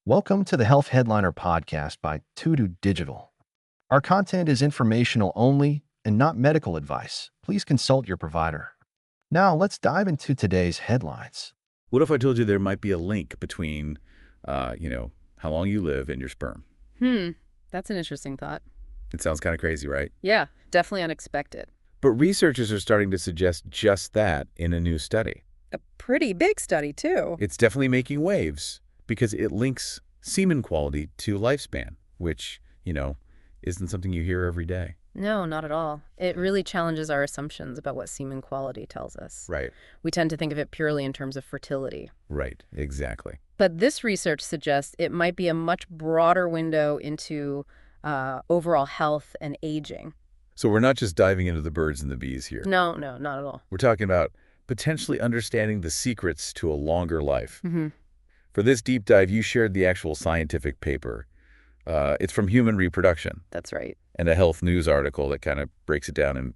Welcome to the Health Headliner podcast by Tudu Digital. Our content is informational only and not medical advice. Please consult your provider. Now, let's dive into today's headlines. What if I told you there might be a link between, how long you live and your sperm? That's an interesting thought. It sounds kind of crazy, right? Yeah, definitely unexpected. But researchers are starting to suggest just that in a new study. A pretty big study, too. It's definitely making waves because it links semen quality to lifespan, which, isn't something you hear every day. No, not at all. It really challenges our assumptions about what semen quality tells us. Right. We tend to think of it purely in terms of fertility. Right, exactly. But this research suggests it might be a much broader window into overall health and aging. So we're not just diving into the birds and the bees here. No, not at all. We're talking about potentially understanding the secrets to a longer life. Mm-hmm. For this deep dive, you shared the actual scientific paper. It's from Human Reproduction. That's right. And a health news article that kind of breaks it down in,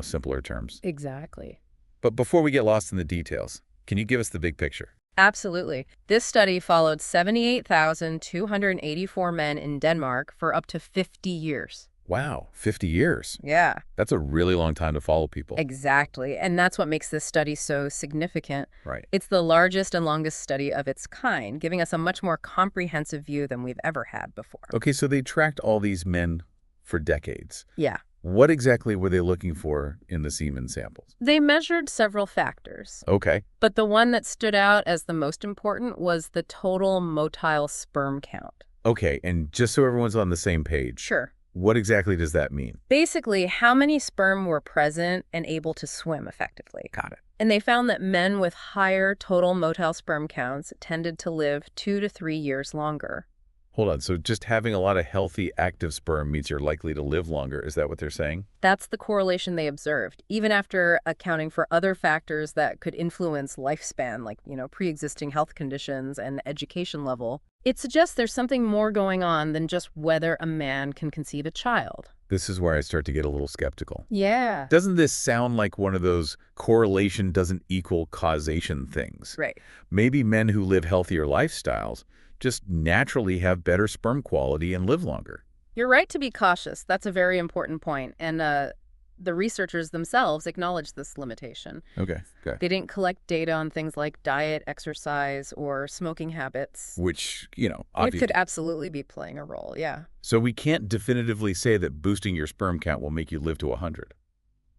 simpler terms. Exactly. But before we get lost in the details, can you give us the big picture? Absolutely. This study followed 78,284 men in Denmark for up to 50 years. Wow, 50 years. Yeah. That's a really long time to follow people. Exactly. And that's what makes this study so significant. Right. It's the largest and longest study of its kind, giving us a much more comprehensive view than we've ever had before. Okay, so they tracked all these men for decades. Yeah. What exactly were they looking for in the semen samples? They measured several factors. Okay. But the one that stood out as the most important was the total motile sperm count. Okay, and just so everyone's on the same page. Sure. What exactly does that mean? Basically, how many sperm were present and able to swim effectively. Got it. And they found that men with higher total motile sperm counts tended to live 2 to 3 years longer. Hold on, so just having a lot of healthy, active sperm means you're likely to live longer. Is that what they're saying? That's the correlation they observed, even after accounting for other factors that could influence lifespan, like, pre-existing health conditions and education level. It suggests there's something more going on than just whether a man can conceive a child. This is where I start to get a little skeptical. Yeah. Doesn't this sound like one of those correlation doesn't equal causation things? Right. Maybe men who live healthier lifestyles just naturally have better sperm quality and live longer. You're right to be cautious. That's a very important point. And the researchers themselves acknowledge this limitation. Okay. They didn't collect data on things like diet, exercise, or smoking habits. Which, It obviously. could absolutely be playing a role, yeah. So we can't definitively say that boosting your sperm count will make you live to 100.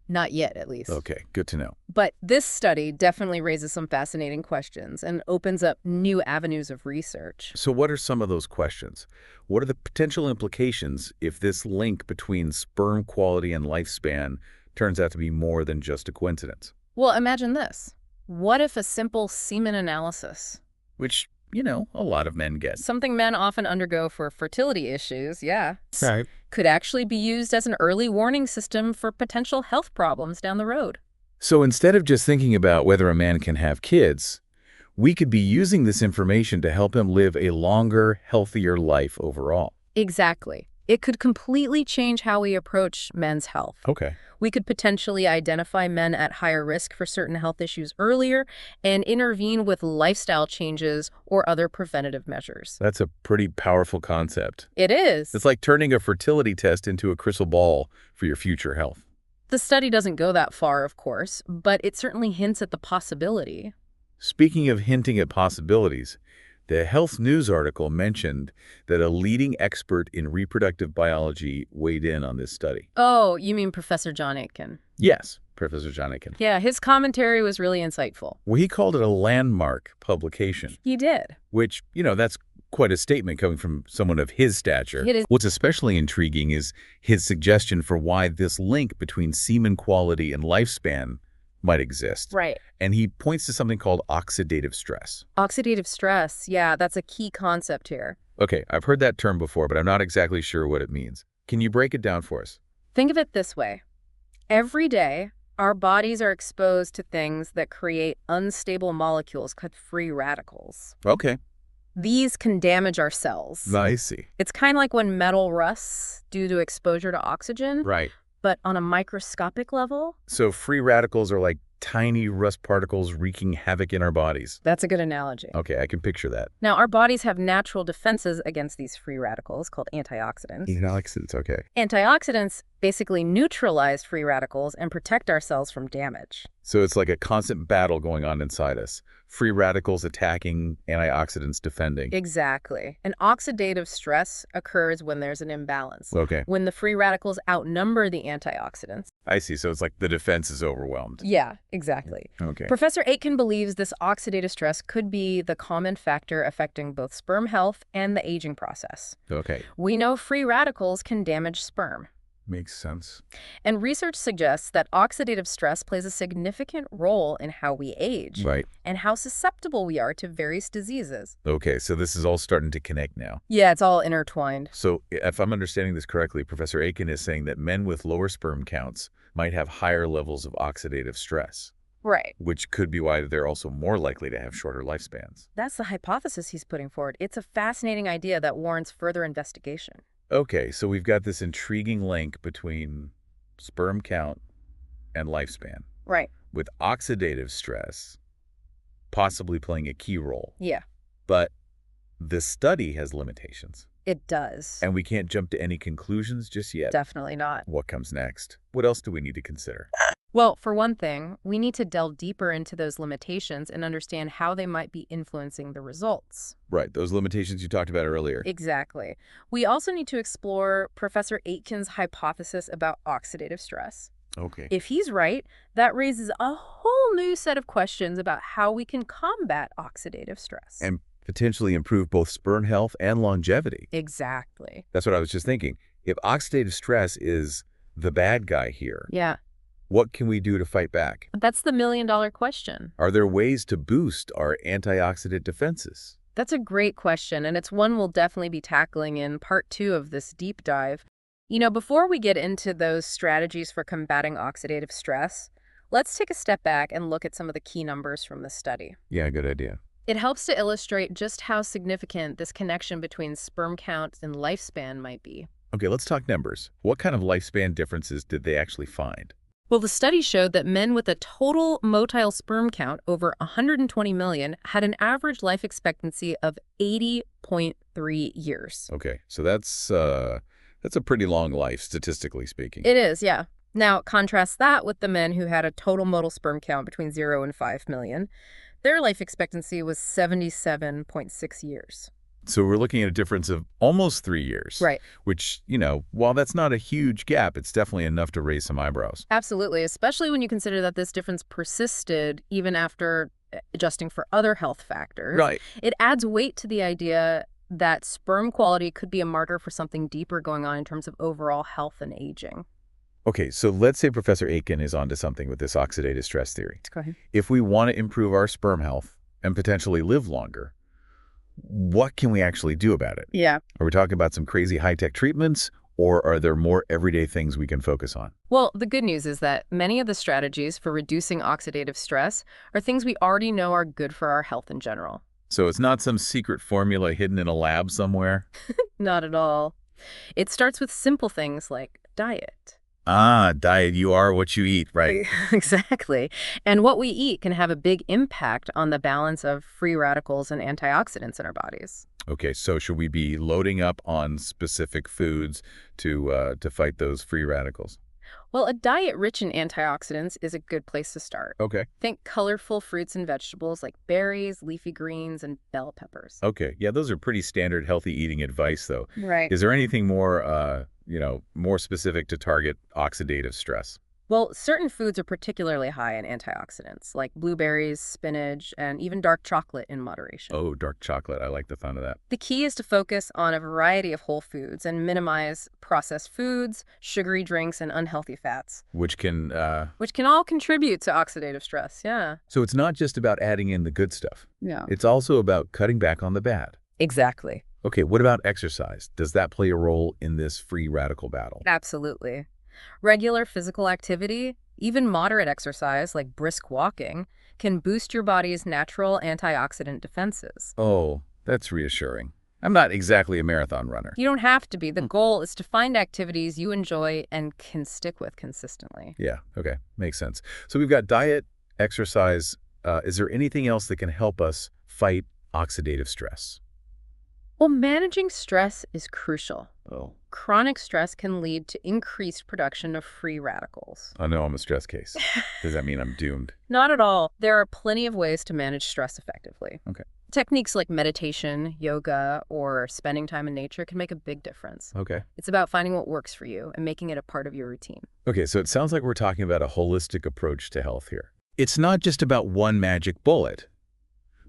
Not yet, at least. Okay, good to know. But this study definitely raises some fascinating questions and opens up new avenues of research. So what are some of those questions? What are the potential implications if this link between sperm quality and lifespan turns out to be more than just a coincidence? Well, imagine this. What if a simple semen analysis, Which, a lot of men get. something men often undergo for fertility issues, Right. could actually be used as an early warning system for potential health problems down the road? So instead of just thinking about whether a man can have kids, we could be using this information to help him live a longer, healthier life overall. Exactly. It could completely change how we approach men's health. Okay. We could potentially identify men at higher risk for certain health issues earlier and intervene with lifestyle changes or other preventative measures. That's a pretty powerful concept. It is. It's like turning a fertility test into a crystal ball for your future health. The study doesn't go that far, of course, but it certainly hints at the possibility. Speaking of hinting at possibilities, the health news article mentioned that a leading expert in reproductive biology weighed in on this study. Oh, you mean Professor John Aitken? Yes, Professor John Aitken. Yeah, his commentary was really insightful. Well, he called it a landmark publication, He did. which, that's quite a statement coming from someone of his stature. It is. What's especially intriguing is his suggestion for why this link between semen quality and lifespan might exist. Right. And he points to something called oxidative stress. Oxidative stress, yeah, that's a key concept here. Okay, I've heard that term before, but I'm not exactly sure what it means. Can you break it down for us? Think of it this way. Every day, our bodies are exposed to things that create unstable molecules called free radicals. Okay. These can damage our cells. I see. It's kind of like when metal rusts due to exposure to oxygen, Right. but on a microscopic level. So free radicals are like tiny rust particles wreaking havoc in our bodies. That's a good analogy. Okay, I can picture that. Now, our bodies have natural defenses against these free radicals called antioxidants. Antioxidants, okay. Antioxidants basically neutralize free radicals and protect our cells from damage. So it's like a constant battle going on inside us. Free radicals attacking, antioxidants defending. Exactly. And oxidative stress occurs when there's an imbalance. Okay, When the free radicals outnumber the antioxidants. I see. So it's like the defense is overwhelmed. Yeah, exactly. Okay. Professor Aitken believes this oxidative stress could be the common factor affecting both sperm health and the aging process. Okay. We know free radicals can damage sperm. Makes sense. And research suggests that oxidative stress plays a significant role in how we age Right. and how susceptible we are to various diseases. Okay, so this is all starting to connect now. Yeah, it's all intertwined. So if I'm understanding this correctly, Professor Aitken is saying that men with lower sperm counts might have higher levels of oxidative stress, Right. which could be why they're also more likely to have shorter lifespans. That's the hypothesis he's putting forward. It's a fascinating idea that warrants further investigation. Okay, so we've got this intriguing link between sperm count and lifespan, Right. with oxidative stress possibly playing a key role. Yeah, But the study has limitations, it does. and we can't jump to any conclusions just yet. Definitely not. What comes next? What else do we need to consider? Well, for one thing, we need to delve deeper into those limitations and understand how they might be influencing the results. Right, those limitations you talked about earlier. Exactly. We also need to explore Professor Aitken's hypothesis about oxidative stress. Okay. If he's right, that raises a whole new set of questions about how we can combat oxidative stress. And potentially improve both sperm health and longevity. Exactly. That's what I was just thinking. If oxidative stress is the bad guy here, Yeah, what can we do to fight back? that's the million-dollar question. Are there ways to boost our antioxidant defenses? That's a great question, and it's one we'll definitely be tackling in part 2 of this deep dive. You know, before we get into those strategies for combating oxidative stress, let's take a step back and look at some of the key numbers from the study. Yeah, good idea. It helps to illustrate just how significant this connection between sperm count and lifespan might be. Okay, let's talk numbers. What kind of lifespan differences did they actually find? Well, the study showed that men with a total motile sperm count over 120 million had an average life expectancy of 80.3 years. Okay, so that's a pretty long life, statistically speaking. It is, yeah. Now, contrast that with the men who had a total motile sperm count between 0 and 5 million. Their life expectancy was 77.6 years. So we're looking at a difference of almost 3 years. Right. Which, while that's not a huge gap, it's definitely enough to raise some eyebrows. Absolutely, especially when you consider that this difference persisted even after adjusting for other health factors. Right. It adds weight to the idea that sperm quality could be a marker for something deeper going on in terms of overall health and aging. Okay, so let's say Professor Aitken is onto something with this oxidative stress theory. Go ahead. If we want to improve our sperm health and potentially live longer, what can we actually do about it? Yeah. Are we talking about some crazy high-tech treatments, or are there more everyday things we can focus on? Well, the good news is that many of the strategies for reducing oxidative stress are things we already know are good for our health in general. So it's not some secret formula hidden in a lab somewhere? Not at all. It starts with simple things like diet. Ah, diet, you are what you eat, right? Exactly. And what we eat can have a big impact on the balance of free radicals and antioxidants in our bodies. Okay, so should we be loading up on specific foods to fight those free radicals? Well, a diet rich in antioxidants is a good place to start. Okay. Think colorful fruits and vegetables like berries, leafy greens, and bell peppers. Okay, yeah, those are pretty standard healthy eating advice, though. Right. Is there anything more, more specific to target oxidative stress? Well, certain foods are particularly high in antioxidants, like blueberries, spinach, and even dark chocolate in moderation. Oh, dark chocolate. I like the fun of that. The key is to focus on a variety of whole foods and minimize processed foods, sugary drinks, and unhealthy fats. Which can... Which can all contribute to oxidative stress, yeah. So it's not just about adding in the good stuff. No. It's also about cutting back on the bad. Exactly. Okay, what about exercise? Does that play a role in this free radical battle? Absolutely. Regular physical activity, even moderate exercise like brisk walking, can boost your body's natural antioxidant defenses. Oh, that's reassuring. I'm not exactly a marathon runner. You don't have to be. The goal is to find activities you enjoy and can stick with consistently. Yeah, okay, makes sense. So we've got diet, exercise. Is there anything else that can help us fight oxidative stress? Well, managing stress is crucial. Oh, Chronic stress can lead to increased production of free radicals. I know I'm a stress case. Does that mean I'm doomed? Not at all. There are plenty of ways to manage stress effectively. Okay. Techniques like meditation, yoga, or spending time in nature can make a big difference. Okay. It's about finding what works for you and making it a part of your routine. Okay, so it sounds like we're talking about a holistic approach to health here. It's not just about one magic bullet,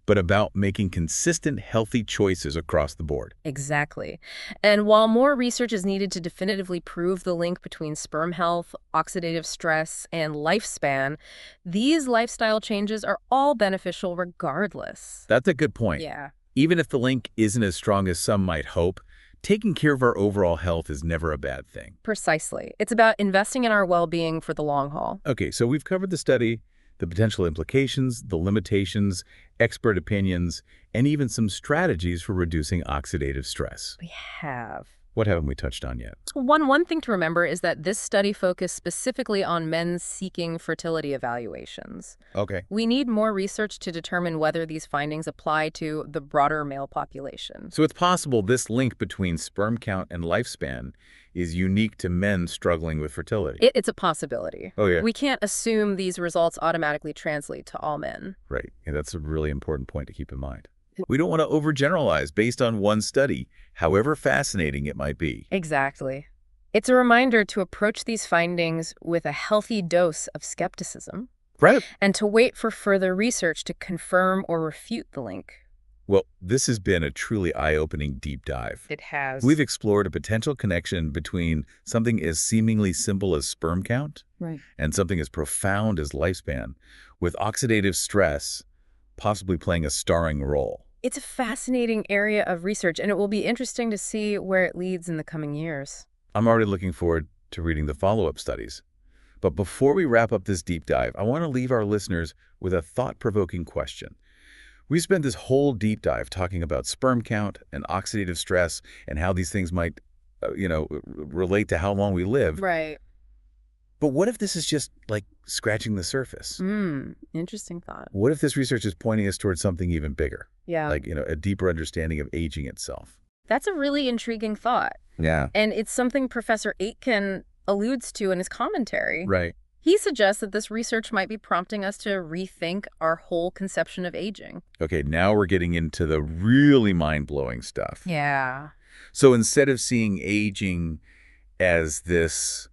but about making consistent, healthy choices across the board. Exactly. And while more research is needed to definitively prove the link between sperm health, oxidative stress, and lifespan, these lifestyle changes are all beneficial regardless. That's a good point. Yeah. Even if the link isn't as strong as some might hope, taking care of our overall health is never a bad thing. Precisely. It's about investing in our well-being for the long haul. Okay, so we've covered the study, the potential implications, the limitations, expert opinions, and even some strategies for reducing oxidative stress. We have. What haven't we touched on yet? One thing to remember is that this study focused specifically on men seeking fertility evaluations. Okay. We need more research to determine whether these findings apply to the broader male population. So it's possible this link between sperm count and lifespan is unique to men struggling with fertility. It's a possibility. Oh, yeah. We can't assume these results automatically translate to all men. Right. Yeah, that's a really important point to keep in mind. We don't want to overgeneralize based on one study, however fascinating it might be. Exactly. It's a reminder to approach these findings with a healthy dose of skepticism Right. and to wait for further research to confirm or refute the link. Well, this has been a truly eye-opening deep dive. It has. We've explored a potential connection between something as seemingly simple as sperm count Right. and something as profound as lifespan, with oxidative stress possibly playing a starring role. It's a fascinating area of research, and it will be interesting to see where it leads in the coming years. I'm already looking forward to reading the follow-up studies. But before we wrap up this deep dive, I want to leave our listeners with a thought-provoking question. We spent this whole deep dive talking about sperm count and oxidative stress and how these things might, relate to how long we live. Right. But what if this is just like scratching the surface? Interesting thought. What if this research is pointing us towards something even bigger? Yeah. Like, a deeper understanding of aging itself. That's a really intriguing thought. Yeah. And it's something Professor Aitken alludes to in his commentary. Right. He suggests that this research might be prompting us to rethink our whole conception of aging. Okay, now we're getting into the really mind-blowing stuff. Yeah. So instead of seeing aging as this,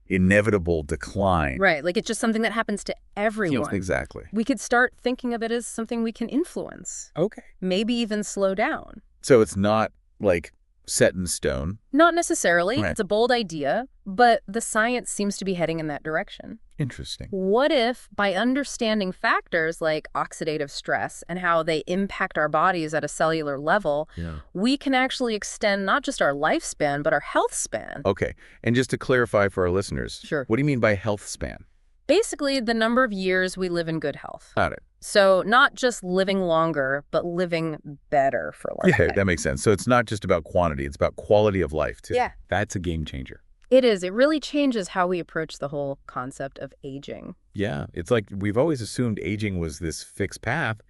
inevitable decline. Right, like it's just something that happens to everyone. Exactly. We could start thinking of it as something we can influence. Okay. Maybe even slow down. So it's not like set in stone. Not necessarily. Right. It's a bold idea, but the science seems to be heading in that direction. Interesting. What if, by understanding factors like oxidative stress and how they impact our bodies at a cellular level, we can actually extend not just our lifespan, but our health span? Okay. And just to clarify for our listeners, Sure. What do you mean by health span? Basically, the number of years we live in good health. Got it. So not just living longer, but living better for life. Yeah, that makes sense. So it's not just about quantity, it's about quality of life, too. Yeah. That's a game changer. It is. It really changes how we approach the whole concept of aging. Yeah, it's like we've always assumed aging was this fixed path,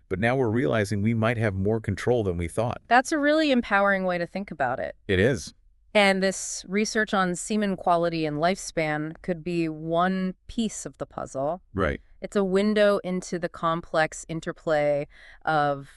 but now we're realizing we might have more control than we thought. That's a really empowering way to think about it. It is. And this research on semen quality and lifespan could be one piece of the puzzle. Right. It's a window into the complex interplay of,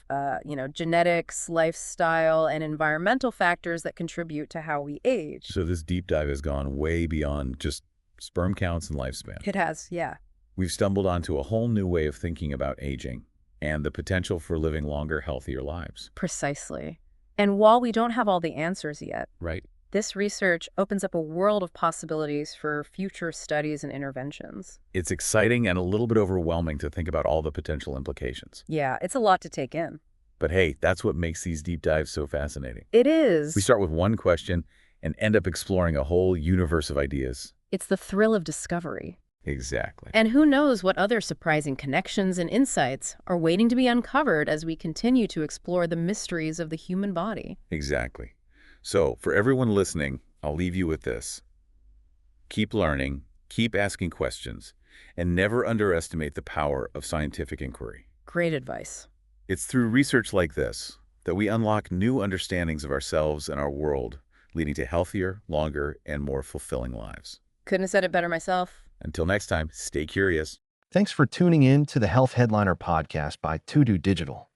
genetics, lifestyle, and environmental factors that contribute to how we age. So this deep dive has gone way beyond just sperm counts and lifespan. It has, yeah. We've stumbled onto a whole new way of thinking about aging and the potential for living longer, healthier lives. Precisely. And while we don't have all the answers yet, Right. this research opens up a world of possibilities for future studies and interventions. It's exciting and a little bit overwhelming to think about all the potential implications. Yeah, it's a lot to take in. But hey, that's what makes these deep dives so fascinating. It is. We start with one question and end up exploring a whole universe of ideas. It's the thrill of discovery. Exactly. And who knows what other surprising connections and insights are waiting to be uncovered as we continue to explore the mysteries of the human body. Exactly. So for everyone listening, I'll leave you with this. Keep learning, keep asking questions, And never underestimate the power of scientific inquiry. Great advice. It's through research like this that we unlock new understandings of ourselves and our world, leading to healthier, longer, and more fulfilling lives. Couldn't have said it better myself. Until next time, stay curious. Thanks for tuning in to the Health Headliner podcast by To Digital.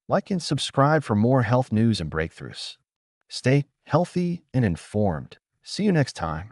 Like and subscribe for more health news and breakthroughs. Stay healthy and informed. See you next time.